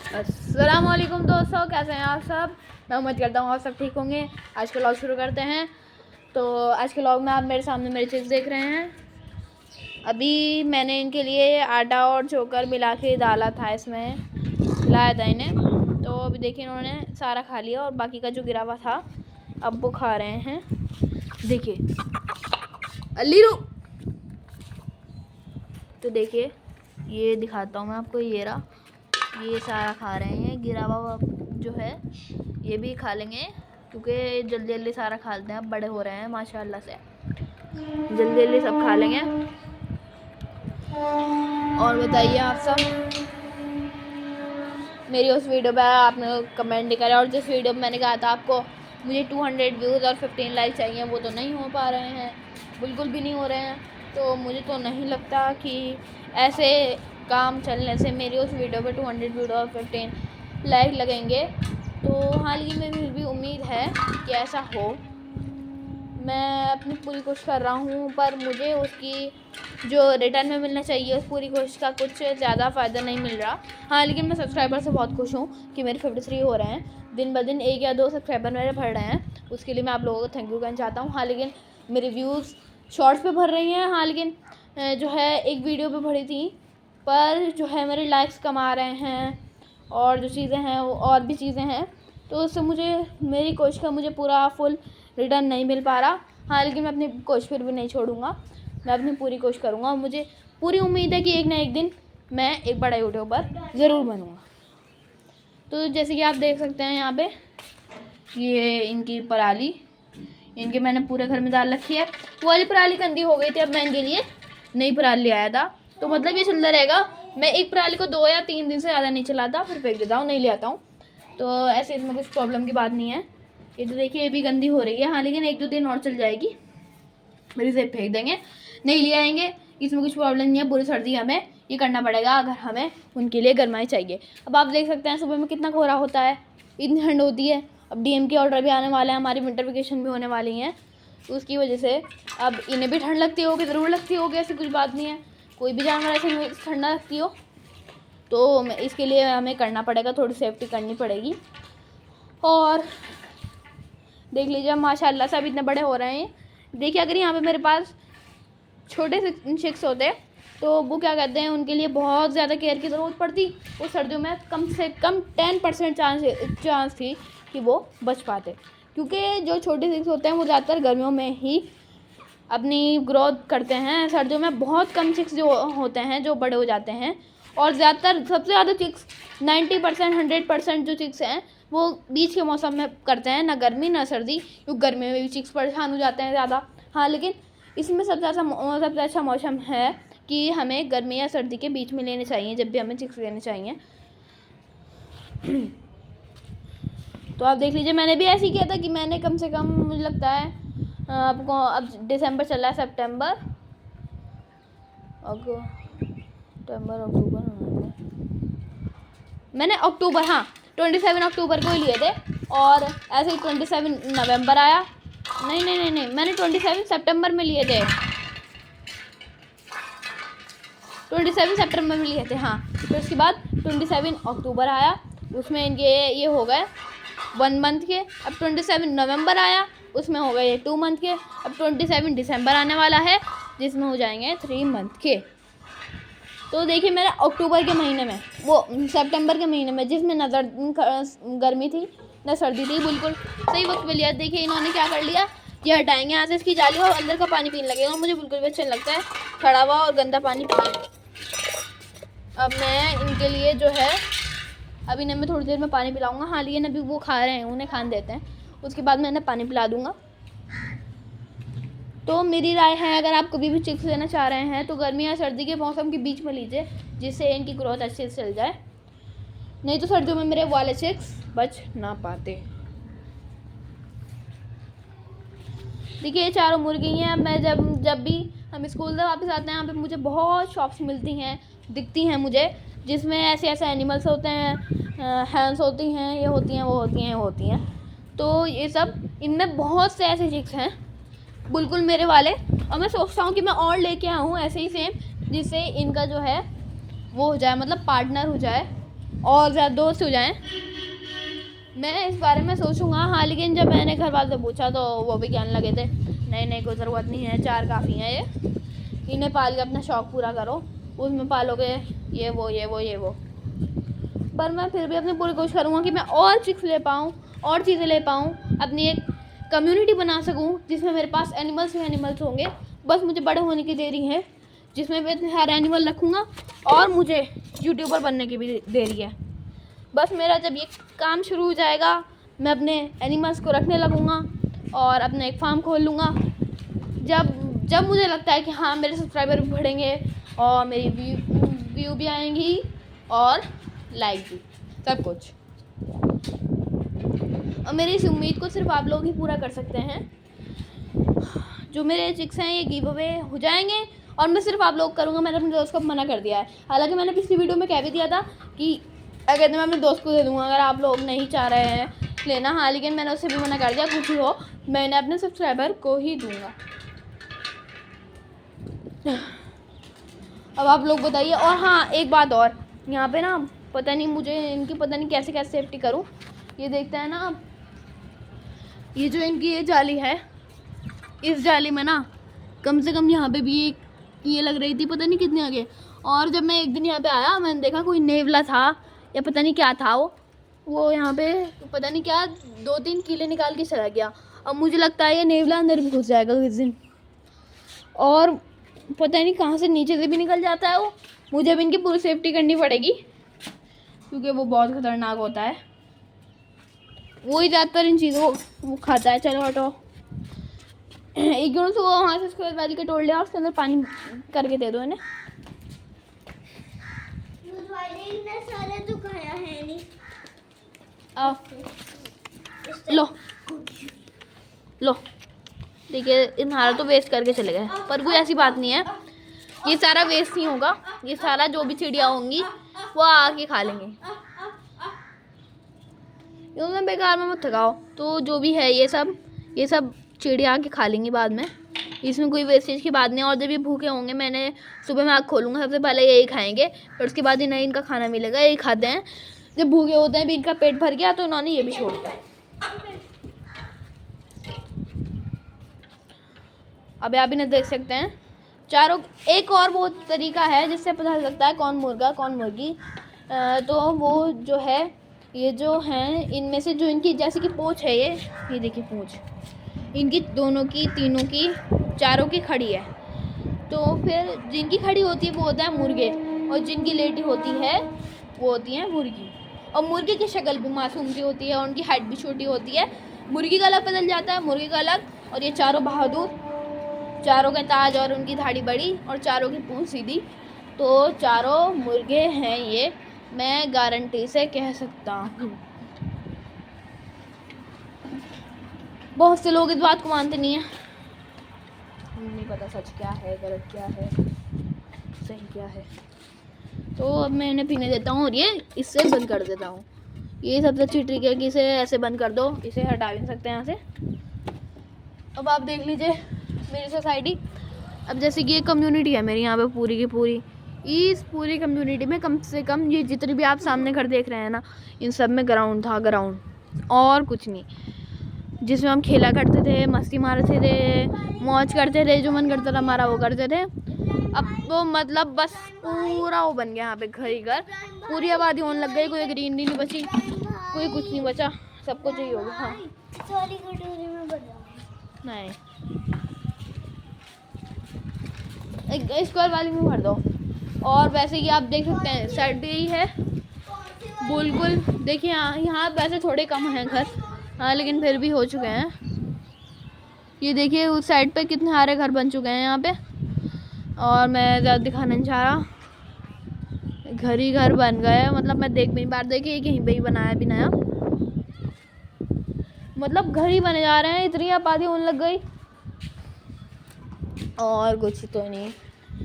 अस्सलामुअलैकुम दोस्तों, कैसे हैं आप सब। मैं उम्मीद करता हूँ आप सब ठीक होंगे। आज के व्लॉग शुरू करते हैं। तो आज के व्लॉग में आप मेरे सामने मेरी चिप्स देख रहे हैं। अभी मैंने इनके लिए आटा और चोकर मिला के डाला था, इसमें मिलाया था इन्हें। तो अभी देखिए इन्होंने सारा खा लिया और बाकी का जो गिरा हुआ था अब वो खा रहे हैं। देखिए अल्लीरू, तो देखिए ये दिखाता हूँ मैं आपको। ये रहा, ये सारा खा रहे हैं। गिरा हुआ जो है ये भी खा लेंगे, क्योंकि जल्दी जल्दी सारा खा लेते हैं। अब बड़े हो रहे हैं माशाल्लाह से, जल्दी जल्दी सब खा लेंगे। और बताइए आप सब, मेरी उस वीडियो पर आपने कमेंट नहीं करा, और जिस वीडियो में मैंने कहा था आपको मुझे 200 व्यूज़ और 15 लाइक चाहिए, वो तो नहीं हो पा रहे हैं, बिल्कुल भी नहीं हो रहे हैं। तो मुझे तो नहीं लगता कि ऐसे काम चलने से मेरी उस वीडियो पे 200 व्यूज़ और 15 लाइक लगेंगे। तो हाँ, लेकिन मेरी फिर भी उम्मीद है कि ऐसा हो। मैं अपनी पूरी कोशिश कर रहा हूँ, पर मुझे उसकी जो रिटर्न में मिलना चाहिए उस पूरी कोशिश का कुछ ज़्यादा फ़ायदा नहीं मिल रहा। हाँ, लेकिन मैं सब्सक्राइबर से बहुत खुश हूँ कि मेरे 53 हो रहे हैं। दिन ब दिन 1 या 2 सब्सक्राइबर मेरे बढ़ रहे हैं, उसके लिए मैं आप लोगों को थैंक यू कहना चाहता हूँ। हाँ, लेकिन मेरी व्यूज़ शॉर्ट्स पे भर रही हैं। हाँ, लेकिन जो है एक वीडियो पे भरी थी, पर जो है मेरे लाइक्स कम आ रहे हैं और जो चीज़ें हैं वो और भी चीज़ें हैं। तो उससे मुझे मेरी कोशिश का मुझे पूरा फुल रिटर्न नहीं मिल पा रहा। हाँ, लेकिन मैं अपनी कोशिश फिर भी नहीं छोड़ूंगा, मैं अपनी पूरी कोशिश करूँगा। और मुझे पूरी उम्मीद है कि एक ना एक दिन मैं एक बड़ा यूट्यूबर ज़रूर बनूँगा। तो जैसे कि आप देख सकते हैं यहाँ पे ये इनकी पराली, इनके मैंने पूरे घर में डाल रखी है। वो वाली पराली गंदी हो गई थी, अब मैं इनके लिए नई पराली ले आया था। तो मतलब ये चलता रहेगा। मैं एक पराली को 2 या 3 दिन से ज़्यादा नहीं चलाता, फिर फेंक देता हूँ, नहीं ले आता हूँ। तो ऐसे इसमें कुछ प्रॉब्लम की बात नहीं है। ये तो देखिए ये भी गंदी हो रही है। हाँ, लेकिन 1-2 दिन और चल जाएगी, फिर इसे फेंक देंगे, नहीं ले आएंगे। इसमें कुछ प्रॉब्लम नहीं है। पूरी सर्दी हमें ये करना पड़ेगा अगर हमें उनके लिए गरमाई चाहिए। अब आप देख सकते हैं सुबह में कितना कोहरा होता है, इतनी ठंड होती है। अब डीएम के ऑर्डर भी आने वाले हैं, हमारी विंटर वेकेशन भी होने वाली हैं, तो उसकी वजह से अब इन्हें भी ठंड लगती होगी, ज़रूर लगती होगी, ऐसी कुछ बात नहीं है। कोई भी जानवर ऐसे नहीं ठंड ना लगती हो। तो इसके लिए हमें करना पड़ेगा, थोड़ी सेफ्टी करनी पड़ेगी। और देख लीजिए माशाल्लाह से अब इतने बड़े हो रहे हैं। देखिए अगर यहाँ पे मेरे पास छोटे से चिक्स होते तो वो क्या कहते हैं, उनके लिए बहुत ज़्यादा केयर की ज़रूरत पड़ती। उस सर्दियों में कम से कम 10% चांस थी कि वो बच पाते, क्योंकि जो छोटे चिक्स होते हैं वो ज़्यादातर गर्मियों में ही अपनी ग्रोथ करते हैं। सर्दियों में बहुत कम चिक्स जो होते हैं जो बड़े हो जाते हैं। और ज़्यादातर सबसे ज़्यादा चिक्स 90% 100% जो चिक्स हैं वो बीच के मौसम में करते हैं, ना गर्मी ना सर्दी, क्योंकि गर्मी में भी चिक्स परेशान हो जाते हैं ज़्यादा। हाँ, लेकिन इसमें सबसे अच्छा मौसम है कि हमें गर्मी या सर्दी के बीच में लेने चाहिए जब भी हमें चिक्स लेने चाहिए। तो आप देख लीजिए मैंने भी ऐसे ही किया था कि मैंने कम से कम, मुझे लगता है आपको, अब दिसंबर चल रहा है, सितंबर अक्टूबर, मैंने अक्टूबर, हाँ 27 अक्टूबर को ही लिए थे। और ऐसे ही 27 नवंबर आया, नहीं, मैंने 27 सितंबर में लिए थे, 27 सितंबर में लिए थे। हाँ, फिर उसके बाद 27 अक्टूबर आया, उसमें इनके ये हो गए 1 मंथ के। अब 27 नवंबर आया, उसमें हो गए 2 मंथ के। अब 27 दिसंबर आने वाला है, जिसमें हो जाएंगे 3 मंथ के। तो देखिए मैंने अक्टूबर के महीने में, वो सितंबर के महीने में, जिसमें न गर्मी थी न सर्दी थी, बिल्कुल सही वक्त पे लिया। देखिए इन्होंने क्या कर लिया, ये हटाएंगे यहाँ से इसकी जाली और अंदर का पानी पीने लगेगा। मुझे बिल्कुल भी अच्छा नहीं लगता है खड़ा हुआ और गंदा पानी पीना। अब मैं इनके लिए जो है, अब इन्हें मैं थोड़ी देर में पानी पिलाऊंगा। हाँ, लेकिन अभी वो खा रहे हैं, उन्हें खाने देते हैं, उसके बाद मैं इन्हें पानी पिला दूँगा। तो मेरी राय है, अगर आप कभी भी चिक्स लेना चाह रहे हैं तो गर्मी या सर्दी के मौसम के बीच में लीजिए, जिससे इनकी ग्रोथ अच्छे से चल जाए। नहीं तो सर्दियों में मेरे वाले चिक्स बच ना पाते। देखिए ये चारों मुर्गी हैं। मैं जब भी हम स्कूल से वापस आते हैं, यहाँ पे मुझे बहुत शॉप्स मिलती हैं, दिखती हैं मुझे, जिसमें ऐसे एनिमल्स होते हैं, हैंस होती हैं, ये होती हैं, वो होती हैं, वो होती हैं। तो ये सब, इनमें बहुत से ऐसे चिक्स हैं बिल्कुल मेरे वाले। और मैं सोचता हूँ कि मैं और लेके आऊँ ऐसे ही सेम, जिससे इनका जो है वो हो जाए, मतलब पार्टनर हो जाए। और ज़्यादा दोस्त हो जाएं। मैं इस बारे में सोचूंगा। हाँ, लेकिन जब मैंने घर वालों से पूछा तो वो भी कहने लगे थे नहीं कोई ज़रूरत नहीं है, 4 काफ़ी हैं, ये इन्हें पाल के अपना शौक़ पूरा करो, उसमें पालोगे ये वो। पर मैं फिर भी अपनी पूरी कोशिश करूँगा कि मैं और चिक्स ले पाऊँ, और चीज़ें ले पाऊँ, अपनी एक कम्युनिटी बना सकूँ जिसमें मेरे पास एनिमल्स होंगे। बस मुझे बड़े होने की देरी है, जिसमें मैं इतने सारे एनिमल रखूँगा, और मुझे यूट्यूबर बनने की भी देरी है। बस मेरा जब ये काम शुरू हो जाएगा, मैं अपने एनिमल्स को रखने लगूँगा और अपना एक फार्म खोल लूँगा। जब मुझे लगता है कि हाँ मेरे सब्सक्राइबर भी बढ़ेंगे और मेरी व्यू भी आएंगी और लाइक भी, सब कुछ। और मेरी इस उम्मीद को सिर्फ आप लोग ही पूरा कर सकते हैं। जो मेरे चिक्स हैं ये गिव अवे हो जाएंगे और मैं सिर्फ आप लोग करूँगा। मैंने अपने दोस्त को मना कर दिया है, हालांकि मैंने पिछली वीडियो में कह भी दिया था कि अगर मैं अपने दोस्त को दे दूँगा अगर आप लोग नहीं चाह रहे हैं लेना। हाँ, लेकिन मैंने उससे भी मना कर दिया, कुछ ही हो मैंने अपने सब्सक्राइबर को ही दूँगा। अब आप लोग बताइए। और हाँ, एक बात और, यहाँ पे ना पता नहीं मुझे इनकी पता नहीं कैसे सेफ्टी करूँ। ये देखते हैं ना आप, ये जो इनकी ये जाली है, इस जाली में ना कम से कम यहाँ पे भी एक ये लग रही थी, पता नहीं कितने आगे। और जब मैं एक दिन यहाँ पे आया, मैंने देखा कोई नेवला था या पता नहीं क्या था, वो यहाँ पे पता नहीं क्या 2-3 कीले निकाल के चला गया। अब मुझे लगता है ये नेवला अंदर भी घुस जाएगा किस दिन, और पता नहीं कहाँ से नीचे से भी निकल जाता है वो। मुझे भी इनकी पूरी सेफ्टी करनी पड़ेगी क्योंकि वो बहुत ख़तरनाक होता है। वो ही ज़्यादातर इन चीज़ों को वो खाता है। चलो हटो, एकदम से वो वहाँ से उसके बाद के तोड़ लिया, उसके अंदर पानी करके दे दो इन्हें। लो देखिए, इन्हारा तो वेस्ट करके चले गए, पर कोई ऐसी बात नहीं है, ये सारा वेस्ट नहीं होगा। ये सारा जो भी चिड़िया होंगी वो आके खा लेंगे। तो बेकार में मत थकाओ। तो जो भी है ये सब चिड़िया आके खा लेंगी बाद में, इसमें कोई वेस्टेज की बात नहीं। और जब ये भूखे होंगे, मैंने सुबह में आँख खोलूँगा, सबसे पहले यही खाएंगे, फिर उसके बाद इन्हें इनका खाना मिलेगा। यही खाते हैं जब भूखे होते हैं, भी इनका पेट भर गया तो इन्होंने ये भी छोड़ दिया। अभी आप इन्हें देख सकते हैं चारों। एक और बहुत तरीका है जिससे पता चल सकता है कौन मुर्गा कौन मुर्गी। तो वो जो है, ये जो हैं इनमें से जो इनकी जैसे कि पूँछ है, ये देखिए पूँछ इनकी दोनों की, तीनों की, चारों की खड़ी है। तो फिर जिनकी खड़ी होती है वो होता है मुर्गे, और जिनकी लेटी होती है वो होती है मुर्गी। और मुर्गे की शक्ल भी मासूम सी होती है और उनकी हाइट भी छोटी होती है। मुर्गी का अलग बदल जाता है, मुर्गी का अलग। और ये चारों बहादुर, चारों के ताज और उनकी दाढ़ी बड़ी और चारों की पूँछ सीधी, तो चारों मुर्गे हैं ये, मैं गारंटी से कह सकता हूँ। बहुत से लोग इस बात को मानते नहीं हैं, नहीं पता सच क्या है, गलत क्या है, सही क्या है। तो अब मैं इन्हें पीने देता हूँ और ये इससे बंद कर देता हूँ। ये सबसे अच्छी ट्रिक है कि इसे ऐसे बंद कर दो, इसे हटा भी नहीं सकते यहाँ से। अब आप देख लीजिए मेरी सोसाइटी। अब जैसे कि ये कम्युनिटी है मेरी यहाँ पे पूरी की पूरी, इस पूरी कम्युनिटी में कम से कम ये जितने भी आप सामने घर देख रहे हैं ना, इन सब में ग्राउंड था, ग्राउंड और कुछ नहीं, जिसमें हम खेला करते थे, मस्ती मारते थे, मौज करते थे, जो मन करता था हमारा वो करते थे। अब तो मतलब बस पूरा वो बन गया यहाँ पे घर ही घर, पूरी आबादी होने लग गई, कोई ग्रीनरी नहीं बची, कोई कुछ नहीं बचा, सब कुछ यही हो गया। हाँ नहीं, स्क्वायर वाली में भर दो। और वैसे कि आप देख सकते हैं साइड यही है बिल्कुल। देखिए यहाँ वैसे थोड़े कम हैं घर, हाँ, लेकिन फिर भी हो चुके हैं। ये देखिए उस साइड पे कितने सारे घर बन चुके हैं यहाँ पे, और मैं ज़्यादा दिखाना नहीं चाह रहा, घर ही घर बन गए। मतलब मैं देख भी नहीं पा रहा, देखिए कहीं पे ही बनाया भी नया, मतलब घर ही बने जा रहे हैं, इतनी आबादी होने लग गई और कुछ तो नहीं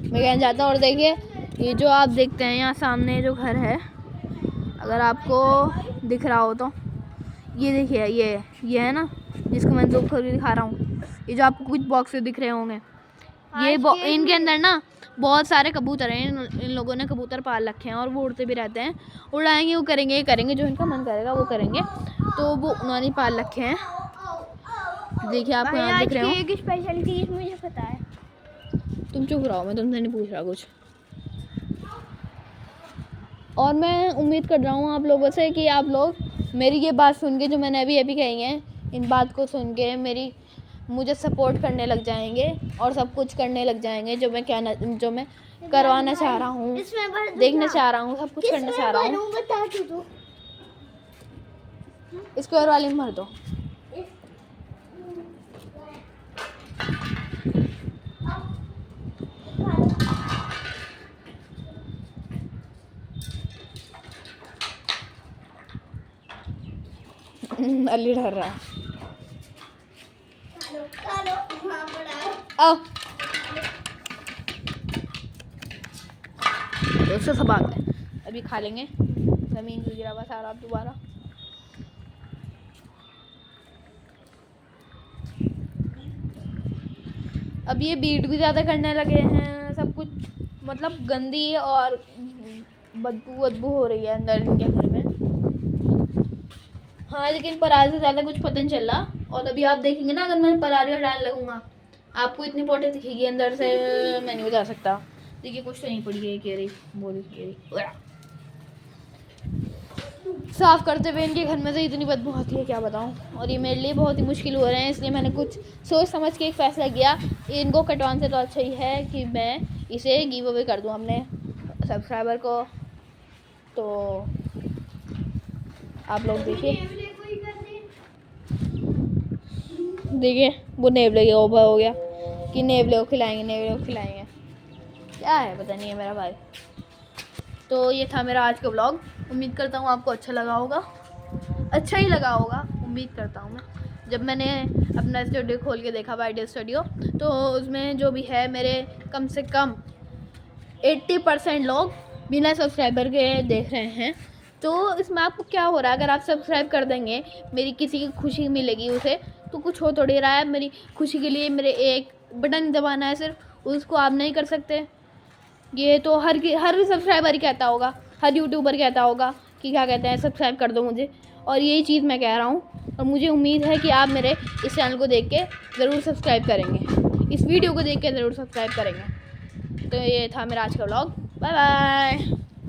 मैं कहना चाहता। और देखिए ये जो आप देखते हैं यहाँ सामने जो घर है, अगर आपको दिख रहा हो तो ये देखिए, ये है ना जिसको मैं ज़ूम करके दिखा रहा हूँ, ये जो आपको कुछ बॉक्स दिख रहे होंगे, ये इनके अंदर ना बहुत सारे कबूतर हैं। इन लोगों ने कबूतर पाल रखे हैं और वो उड़ते भी रहते हैं। उड़ाएंगे, वो करेंगे, ये करेंगे, जो इनका मन करेगा वो करेंगे। तो वो उन्होंने पाल रखे हैं। देखिए आपको यहाँ दिख रहे हो। एक स्पेशल चीज़ मुझे पता है। तुम चुप रहो, मैं तुमसे नहीं पूछ रहा कुछ। और मैं उम्मीद कर रहा हूँ आप लोगों से कि आप लोग मेरी ये बात सुन के, जो मैंने अभी अभी कही है, इन बात को सुन के मुझे सपोर्ट करने लग जाएंगे और सब कुछ करने लग जाएंगे जो मैं करवाना चाह रहा हूँ, देखना चाह रहा हूँ, सब कुछ करना चाह रहा हूँ। स्क्वायर वाले में भर दो। अली डर रहा है। आओ दोस्तों, सब आ गए। अभी खा लेंगे। ज़मीन को गिरा हुआ सारा अब दोबारा। अब ये बीट भी ज़्यादा करने लगे हैं। सब कुछ मतलब गंदी और बदबू हो रही है अंदर इनके घर में। हाँ, लेकिन परारी से ज़्यादा कुछ पता नहीं चल रहा। और अभी आप देखेंगे ना, अगर मैं परारी हटाने लगूंगा आपको इतनी पोटे दिखेगी अंदर से, मैं नहीं बता सकता। देखिए कुछ तो नहीं पड़ी है, कह रही बोली कह रही। साफ़ करते हुए इनके घर में से इतनी बदबू आती है, क्या बताऊँ। और ये मेरे लिए बहुत ही मुश्किल हो रहे हैं, इसलिए मैंने कुछ सोच समझ के एक फ़ैसला किया। इनको कटवाने से तो अच्छा ही है कि मैं इसे गिव अवे कर दूँ अपने सब्सक्राइबर को। तो आप लोग देखिए वो नेवले के ओवर हो गया कि नेवले को खिलाएंगे, क्या है पता नहीं है मेरा भाई। तो ये था मेरा आज का व्लॉग। उम्मीद करता हूँ आपको अच्छा लगा होगा, अच्छा ही लगा होगा उम्मीद करता हूँ मैं। जब मैंने अपना स्टूडियो खोल के देखा वाइडियो स्टूडियो, तो उसमें जो भी है मेरे कम से कम 80% लोग बिना सब्सक्राइबर के देख रहे हैं। तो इसमें आपको क्या हो रहा है, अगर आप सब्सक्राइब कर देंगे, मेरी किसी की खुशी मिलेगी उसे, तो कुछ हो थोड़ी रहा है। मेरी खुशी के लिए मेरे एक बटन दबाना है सिर्फ, उसको आप नहीं कर सकते। ये तो हर सब्सक्राइबर ही कहता होगा, हर यूट्यूबर कहता होगा कि क्या कहते हैं, सब्सक्राइब कर दो मुझे। और यही चीज़ मैं कह रहा हूँ, और मुझे उम्मीद है कि आप मेरे इस चैनल को देख के ज़रूर सब्सक्राइब करेंगे, इस वीडियो को देख के ज़रूर सब्सक्राइब करेंगे। तो ये था मेरा आज का व्लॉग। Bye bye.